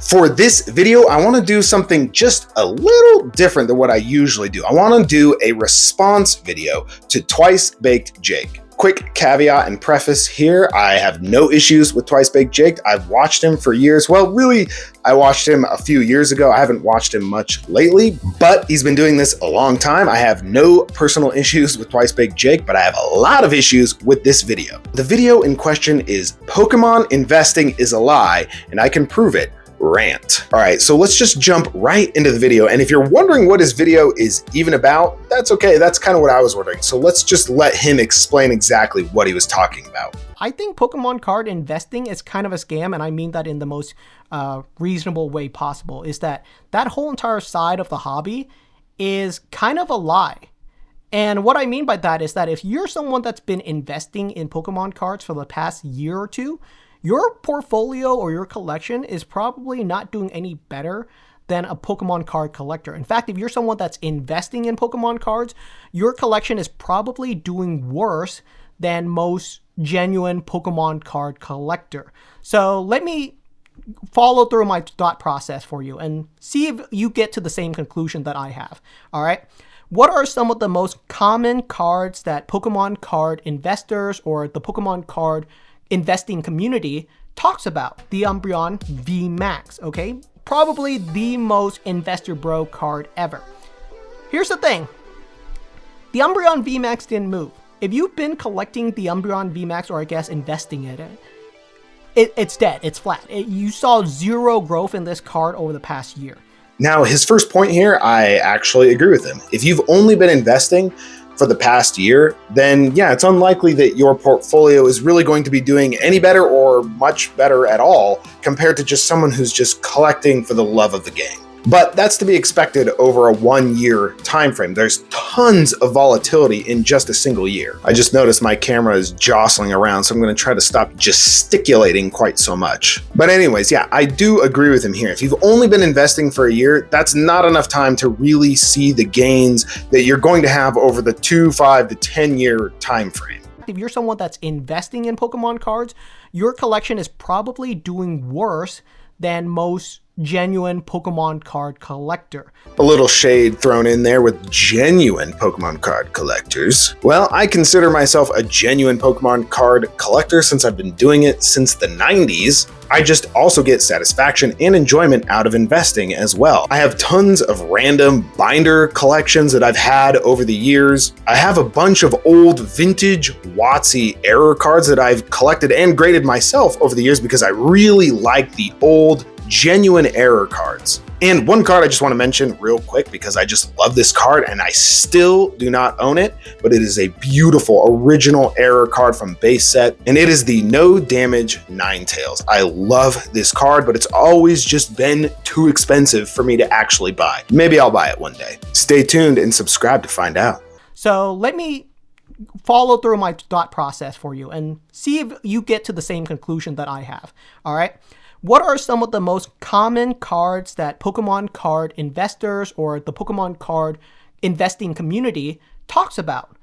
For this video, I want to do something just a little different than what I usually do. I want to do a response video to Twice Baked Jake. Quick caveat and preface here, I have no issues with Twice Baked Jake. I've watched him for years. Well, really, I watched him a few years ago. I haven't watched him much lately, but he's been doing this a long time. I have no personal issues with Twice Baked Jake, but I have a lot of issues with this video. The video in question is Pokemon investing is a lie, and I can prove it. Rant. All right, so let's just jump right into the video. And if you're wondering what his video is even about, that's okay. That's kind of what I was wondering. So let's just let him explain exactly what he was talking about. I think Pokemon card investing is kind of a scam, and I mean that in the most reasonable way possible, is that whole entire side of the hobby is kind of a lie. And what I mean by that is that if you're someone that's been investing in Pokemon cards for the past year or two, your portfolio or your collection is probably not doing any better than a Pokemon card collector. In fact, if you're someone that's investing in Pokemon cards, your collection is probably doing worse than most genuine Pokemon card collector. So let me follow through my thought process for you and see if you get to the same conclusion that I have. All right. What are some of the most common cards that Pokemon card investors or the Pokemon card investing community talks about? The Umbreon VMAX, okay? Probably the most investor bro card ever. Here's the thing. The Umbreon VMAX didn't move. If you've been collecting the Umbreon VMAX, or I guess investing in it, it's dead, it's flat. You saw zero growth in this card over the past year. Now, his first point here, I actually agree with him. If you've only been investing for the past year, then yeah, it's unlikely that your portfolio is really going to be doing any better or much better at all compared to just someone who's just collecting for the love of the game. But that's to be expected over a 1-year time frame. There's tons of volatility in just a single year. I just noticed my camera is jostling around, so I'm going to try to stop gesticulating quite so much. But anyways, yeah, I do agree with him here. If you've only been investing for a year, that's not enough time to really see the gains that you're going to have over the 2, 5 to 10-year time frame. If you're someone that's investing in Pokemon cards, your collection is probably doing worse than most genuine Pokemon card collector. A little shade thrown in there with genuine Pokemon card collectors. Well, I consider myself a genuine Pokemon card collector since I've been doing it since the 90s. I just also get satisfaction and enjoyment out of investing as well. I have tons of random binder collections that I've had over the years. I have a bunch of old vintage WotC error cards that I've collected and graded myself over the years because I really like the old genuine error cards. And one card I just want to mention real quick because I just love this card and I still do not own it, but it is a beautiful original error card from base set, and it is the No Damage Ninetales. I love this card, but it's always just been too expensive for me to actually buy. Maybe I'll buy it one day. Stay tuned and subscribe to find out. So let me follow through my thought process for you and see if you get to the same conclusion that I have. All right. What are some of the most common cards that Pokemon card investors or the Pokemon card investing community talks about?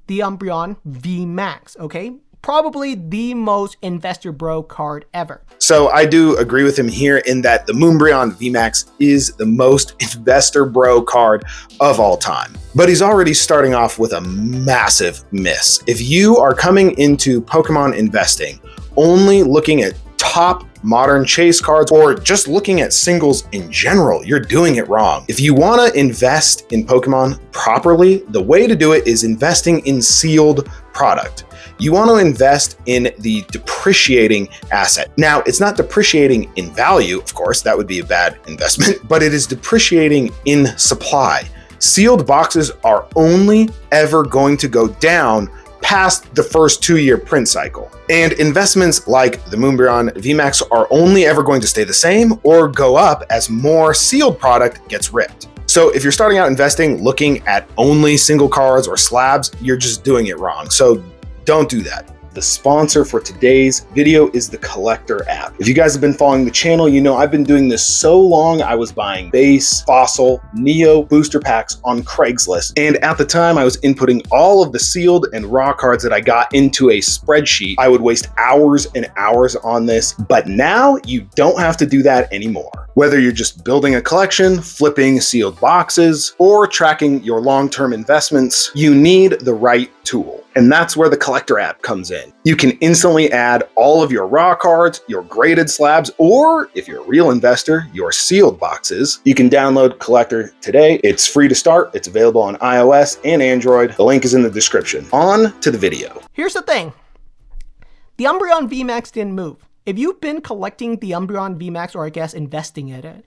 The Umbreon VMAX, okay? Probably the most investor bro card ever. So I do agree with him here in that the Umbreon VMAX is the most investor bro card of all time. But he's already starting off with a massive miss. If you are coming into Pokemon investing only looking at top modern chase cards or just looking at singles in general, you're doing it wrong. If you want to invest in Pokemon properly, the way to do it is investing in sealed product. You want to invest in the depreciating asset. Now, it's not depreciating in value, of course, that would be a bad investment, but it is depreciating in supply. Sealed boxes are only ever going to go down past the first 2-year print cycle. And investments like the Umbreon VMAX are only ever going to stay the same or go up as more sealed product gets ripped. So if you're starting out investing looking at only single cards or slabs, you're just doing it wrong. So don't do that. the sponsor for today's video is the Collector app. If you guys have been following the channel, you know I've been doing this so long. I was buying base, fossil, neo booster packs on Craigslist. And at the time I was inputting all of the sealed and raw cards that I got into a spreadsheet. I would waste hours and hours on this, but now you don't have to do that anymore. Whether you're just building a collection, flipping sealed boxes, or tracking your long-term investments, you need the right tool. And that's where the Collector app comes in. You can instantly add all of your raw cards, your graded slabs, or if you're a real investor, your sealed boxes. You can download Collector today. It's free to start. It's available on iOS and Android. The link is in the description. On to the video. Here's the thing. The Umbreon VMAX didn't move. If you've been collecting the Umbreon VMAX, or I guess investing in it,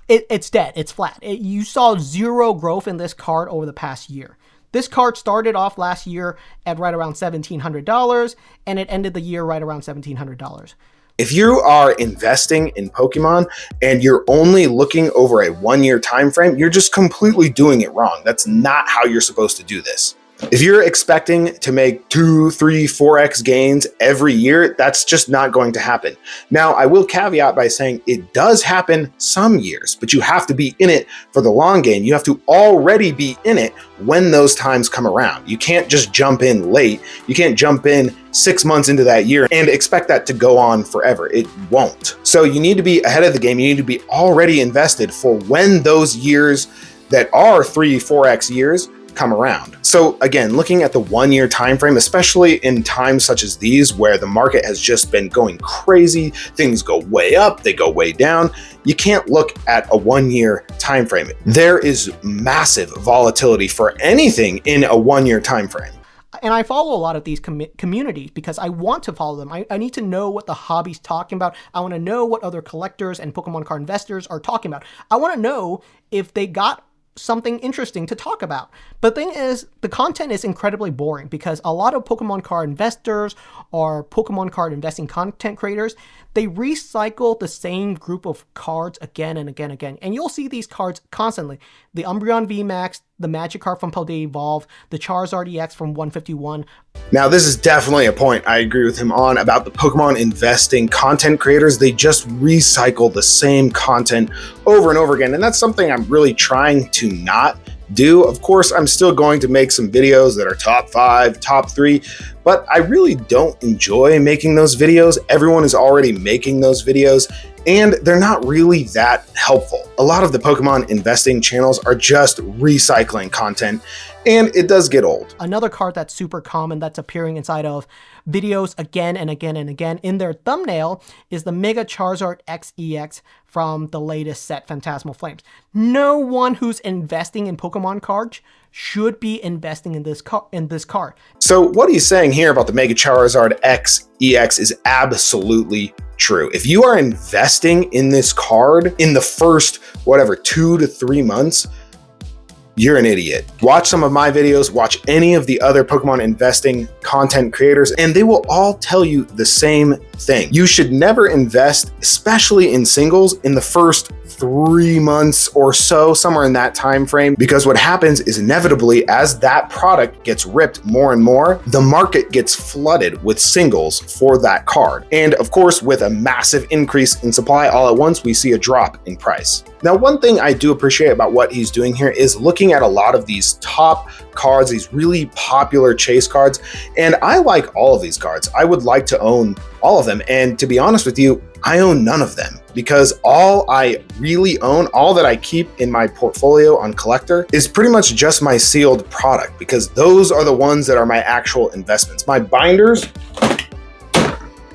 it's dead. It's flat. You saw zero growth in this card over the past year. This card started off last year at right around $1,700, and it ended the year right around $1,700. If you are investing in Pokemon and you're only looking over a 1-year time frame, you're just completely doing it wrong. That's not how you're supposed to do this. If you're expecting to make 2, 3, 4x gains every year, that's just not going to happen. Now, I will caveat by saying it does happen some years, but you have to be in it for the long game. You have to already be in it when those times come around. You can't just jump in late. You can't jump in 6 months into that year and expect that to go on forever. It won't. So you need to be ahead of the game. You need to be already invested for when those years that are 3, 4x years come around. So again, looking at the 1-year time frame, especially in times such as these where the market has just been going crazy, things go way up, they go way down, you can't look at a 1-year time frame. There is massive volatility for anything in a 1-year time frame. And I follow a lot of these communities because I want to follow them. I need to know what the hobby's talking about. I want to know what other collectors and Pokemon card investors are talking about. I want to know if they got something interesting to talk about. But the thing is, the content is incredibly boring because a lot of Pokemon card investors or Pokemon card investing content creators, they recycle the same group of cards again and again and again. And you'll see these cards constantly. The Umbreon VMAX, the Magic card from Paldea Evolved, the Charizard EX from 151. Now, this is definitely a point I agree with him on about the Pokemon investing content creators. They just recycle the same content over and over again. And that's something I'm really trying to not do. Of course, I'm still going to make some videos that are top 5, top 3, but I really don't enjoy making those videos. Everyone is already making those videos, and they're not really that helpful. A lot of the Pokemon investing channels are just recycling content, and it does get old. Another card that's super common that's appearing inside of videos again and again and again in their thumbnail is the Mega Charizard XEX from the latest set, Phantasmal Flames. No one who's investing in Pokemon cards should be investing in this card. So what he's saying here about the Mega Charizard XEX is absolutely true. If you are investing in this card in the first, 2 to 3 months, you're an idiot. Watch some of my videos, watch any of the other Pokemon investing content creators, and they will all tell you the same thing. You should never invest, especially in singles, in the first 3 months or so, somewhere in that time frame, because what happens is inevitably as that product gets ripped more and more, the market gets flooded with singles for that card. And of course, with a massive increase in supply all at once, we see a drop in price. Now, one thing I do appreciate about what he's doing here is looking at a lot of these top cards, these really popular chase cards, and I like all of these cards. I would like to own all of them, and to be honest with you, I own none of them because all I really own, all that I keep in my portfolio on Collector is pretty much just my sealed product because those are the ones that are my actual investments. My binders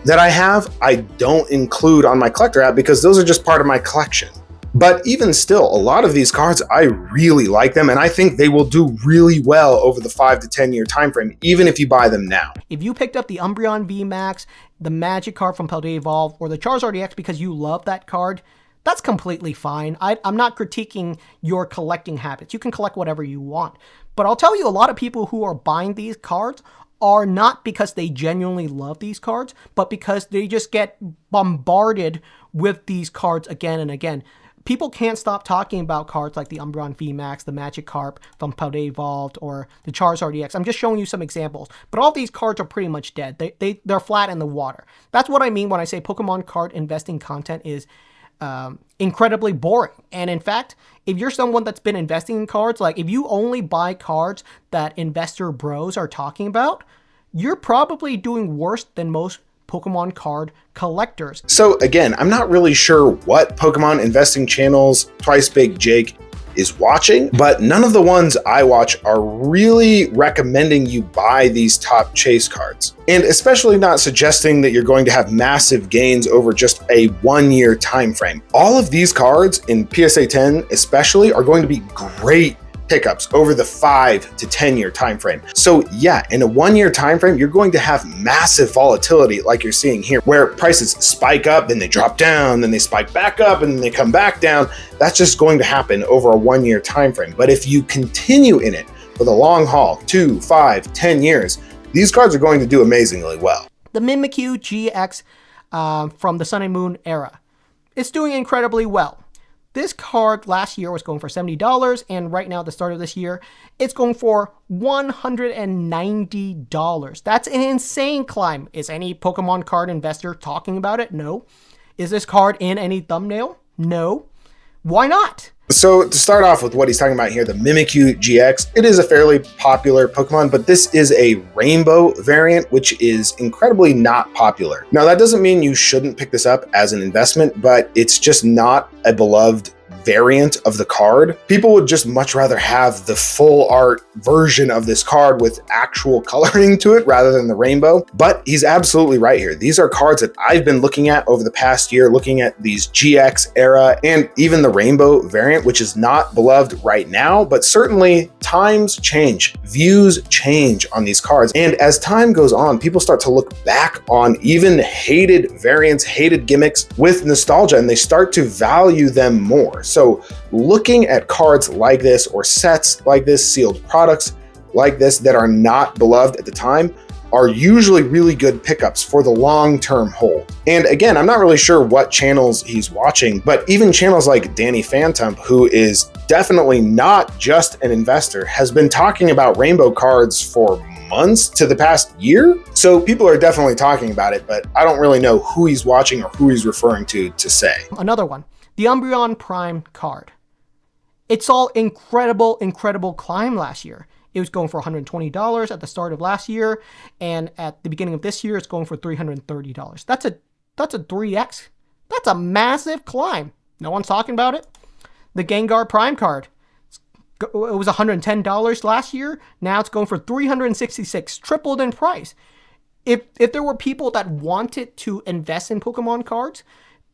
that I have, I don't include on my Collector app because those are just part of my collection. But even still, a lot of these cards, I really like them, and I think they will do really well over the 5 to 10 year time frame, even if you buy them now. If you picked up the Umbreon VMAX, the Magic card from Paldea Evolved, or the Charizard EX because you love that card, that's completely fine. I'm not critiquing your collecting habits. You can collect whatever you want. But I'll tell you, a lot of people who are buying these cards are not because they genuinely love these cards, but because they just get bombarded with these cards again and again. people can't stop talking about cards like the Umbreon VMAX, the Magikarp from Paldea Evolved, or the Charizard EX. I'm just showing you some examples, but all these cards are pretty much dead. They're flat in the water. That's what I mean when I say Pokemon card investing content is incredibly boring. And in fact, if you're someone that's been investing in cards, like if you only buy cards that investor bros are talking about, you're probably doing worse than most Pokemon card collectors. So again, I'm not really sure what Pokemon investing channels TwiceBakedJake is watching, but none of the ones I watch are really recommending you buy these top chase cards. And especially not suggesting that you're going to have massive gains over just a 1-year time frame. All of these cards in PSA 10 especially are going to be great pickups over the 5 to 10 year time frame. So yeah, in a 1-year time frame, you're going to have massive volatility like you're seeing here, where prices spike up, then they drop down, then they spike back up, and then they come back down. That's just going to happen over a 1-year time frame. But if you continue in it for the long haul, 2, 5, 10 years, these cards are going to do amazingly well. The Mimikyu GX from the Sun and Moon era, it's doing incredibly well. This card last year was going for $70, and right now at the start of this year, it's going for $190. That's an insane climb. Is any Pokemon card investor talking about it? No. Is this card in any thumbnail? No. Why not? So to start off with what he's talking about here, the Mimikyu GX, it is a fairly popular Pokemon, but this is a rainbow variant, which is incredibly not popular. Now that doesn't mean you shouldn't pick this up as an investment, but it's just not a beloved variant of the card. People would just much rather have the full art version of this card with actual coloring to it rather than the rainbow. But he's absolutely right here. These are cards that I've been looking at over the past year, looking at these GX era and even the rainbow variant, which is not beloved right now, but certainly times change, views change on these cards. And as time goes on, people start to look back on even hated variants, hated gimmicks with nostalgia, and they start to value them more. So looking at cards like this or sets like this, sealed products like this that are not beloved at the time are usually really good pickups for the long-term hold. And again, I'm not really sure what channels he's watching, but even channels like Danny Phantom, who is definitely not just an investor, has been talking about rainbow cards for months to the past year. So people are definitely talking about it, but I don't really know who he's watching or who he's referring to say. Another one. The Umbreon Prime card. It saw incredible climb last year. It was going for $120 at the start of last year, and at the beginning of this year, it's going for $330. That's a 3x. That's a massive climb. No one's talking about it. The Gengar Prime card. It was $110 last year. Now it's going for $366, tripled in price. If there were people that wanted to invest in Pokemon cards,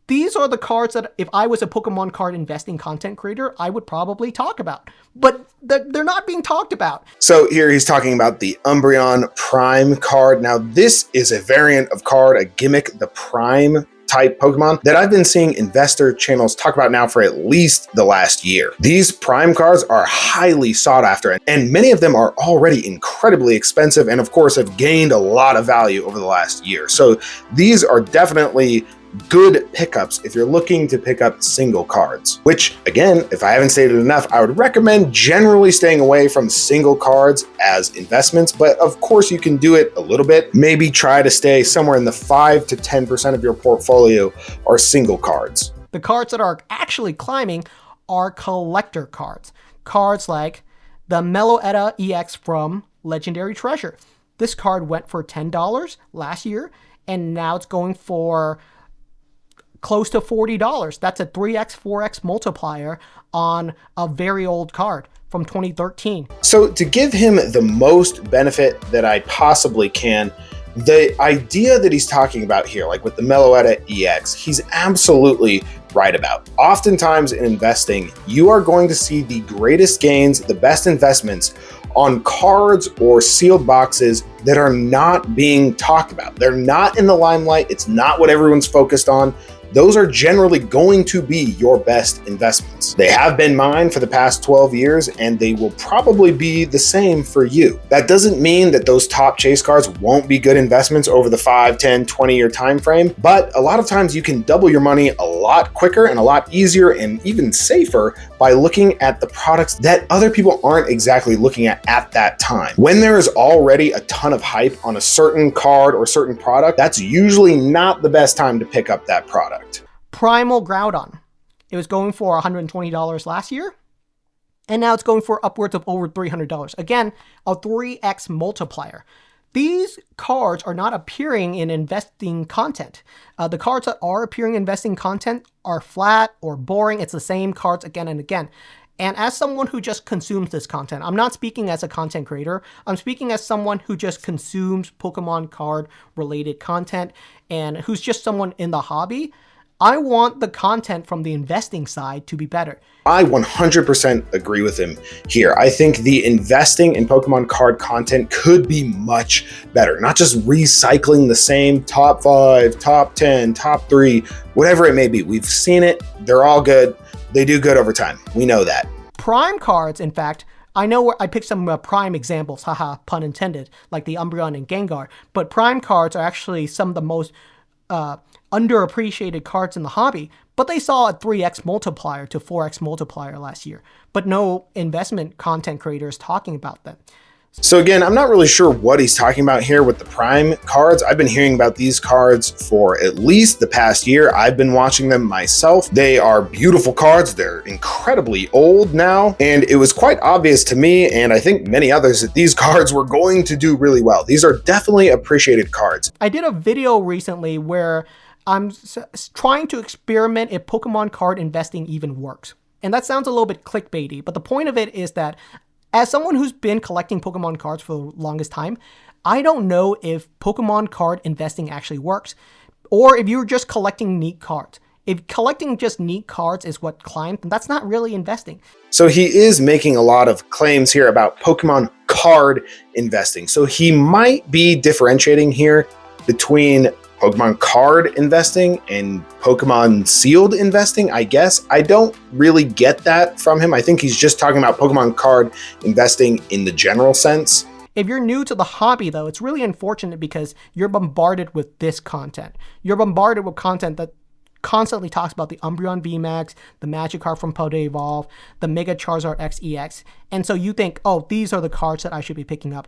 these are the cards that if I was a Pokemon card investing content creator, I would probably talk about. But they're not being talked about. So here he's talking about the Umbreon Prime card. Now this is a variant of card, a gimmick, the Prime type Pokemon that I've been seeing investor channels talk about now for at least the last year. These Prime cards are highly sought after, and many of them are already incredibly expensive and of course have gained a lot of value over the last year. So these are definitely good pickups if you're looking to pick up single cards, which again, if I haven't stated enough, I would recommend generally staying away from single cards as investments, but of course you can do it a little bit. Maybe try to stay somewhere in the 5 to 10% of your portfolio are single cards. The cards that are actually climbing are collector cards. Cards like the Meloetta EX from Legendary Treasure. This card went for $10 last year, and now it's going for close to $40. That's a 3x, 4x multiplier on a very old card from 2013. So to give him the most benefit that I possibly can, the idea that he's talking about here, like with the Meloetta EX, he's absolutely right about. Oftentimes in investing, you are going to see the greatest gains, the best investments on cards or sealed boxes that are not being talked about. They're not in the limelight. It's not what everyone's focused on. Those are generally going to be your best investments. cards. They have been mine for the past 12 years, and they will probably be the same for you. That doesn't mean that those top chase cards won't be good investments over the 5, 10, 20-year time frame, but a lot of times you can double your money a lot quicker and a lot easier and even safer by looking at the products that other people aren't exactly looking at that time. When there is already a ton of hype on a certain card or certain product, that's usually not the best time to pick up that product. Primal Groudon. It was going for $120 last year, and now it's going for upwards of over $300. Again, a 3x multiplier. These cards are not appearing in investing content. The cards that are appearing in investing content are flat or boring. It's the same cards again and again. And as someone who just consumes this content, I'm not speaking as a content creator. I'm speaking as someone who just consumes Pokemon card related content and who's just someone in the hobby. I want the content from the investing side to be better. I 100% agree with him here. I think the investing in Pokemon card content could be much better. Not just recycling the same top 5, top 10, top 3, whatever it may be. We've seen it. They're all good. They do good over time. We know that. Prime cards, in fact, I know where I picked some prime examples, haha, pun intended, like the Umbreon and Gengar, but prime cards are actually some of the most underappreciated cards in the hobby, but they saw a 3x multiplier to 4x multiplier last year, but no investment content creators talking about them. So again, I'm not really sure what he's talking about here with the Prime cards. I've been hearing about these cards for at least the past year. I've been watching them myself. They are beautiful cards. They're incredibly old now. And it was quite obvious to me, and I think many others, that these cards were going to do really well. These are definitely appreciated cards. I did a video recently where I'm trying to experiment if Pokemon card investing even works. And that sounds a little bit clickbaity, but the point of it is that as someone who's been collecting Pokemon cards for the longest time, I don't know if Pokemon card investing actually works, or if you're just collecting neat cards. If collecting just neat cards is what climbed, then that's not really investing. So he is making a lot of claims here about Pokemon card investing. So he might be differentiating here between Pokemon card investing and Pokemon sealed investing, I guess. I don't really get that from him. I think he's just talking about Pokemon card investing in the general sense. If you're new to the hobby, though, it's really unfortunate because you're bombarded with this content. You're bombarded with content that constantly talks about the Umbreon VMAX, the Magikarp from Podevolve, the Mega Charizard X EX. And so you think, oh, these are the cards that I should be picking up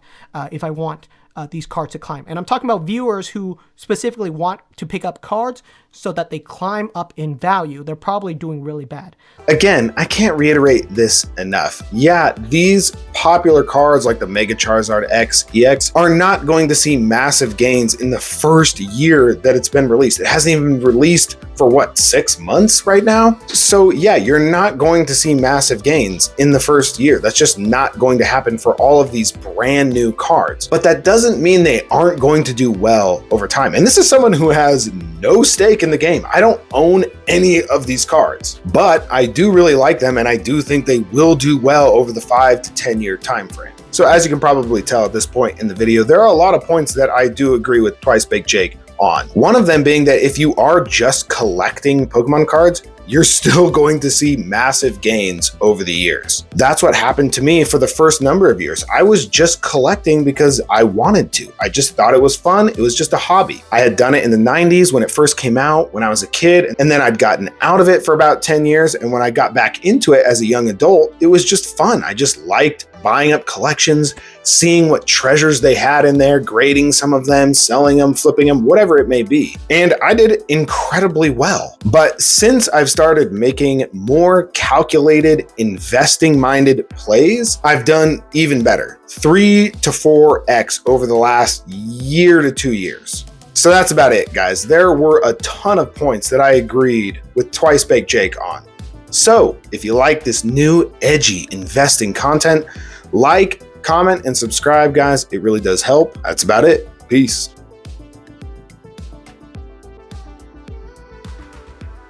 if I want these cards to climb. And I'm talking about viewers who specifically want to pick up cards so that they climb up in value. They're probably doing really bad. Again, I can't reiterate this enough. Yeah, these popular cards like the Mega Charizard X EX are not going to see massive gains in the first year that it's been released. It hasn't even been released for what, 6 months right now? So yeah, you're not going to see massive gains in the first year. That's just not going to happen for all of these brand new cards. But that doesn't mean they aren't going to do well over time. And this is someone who has no stake in the game. I don't own any of these cards, but I do really like them, and I do think they will do well over the 5 to 10 year time frame. So as you can probably tell at this point in the video, there are a lot of points that I do agree with TwiceBakedJake on. One of them being that if you are just collecting Pokemon cards, you're still going to see massive gains over the years. That's what happened to me for the first number of years. I was just collecting because I wanted to. I just thought it was fun. It was just a hobby. I had done it in the 90s when it first came out, when I was a kid, and then I'd gotten out of it for about 10 years. And when I got back into it as a young adult, it was just fun. I just liked buying up collections, seeing what treasures they had in there, grading some of them, selling them, flipping them, whatever it may be. And I did incredibly well. But since I've started making more calculated, investing-minded plays, I've done even better. 3 to 4x over the last year to 2 years. So that's about it, guys. There were a ton of points that I agreed with TwiceBakedJake on. So if you like this new edgy investing content, like, comment, and subscribe, guys. It really does help. That's about it. Peace.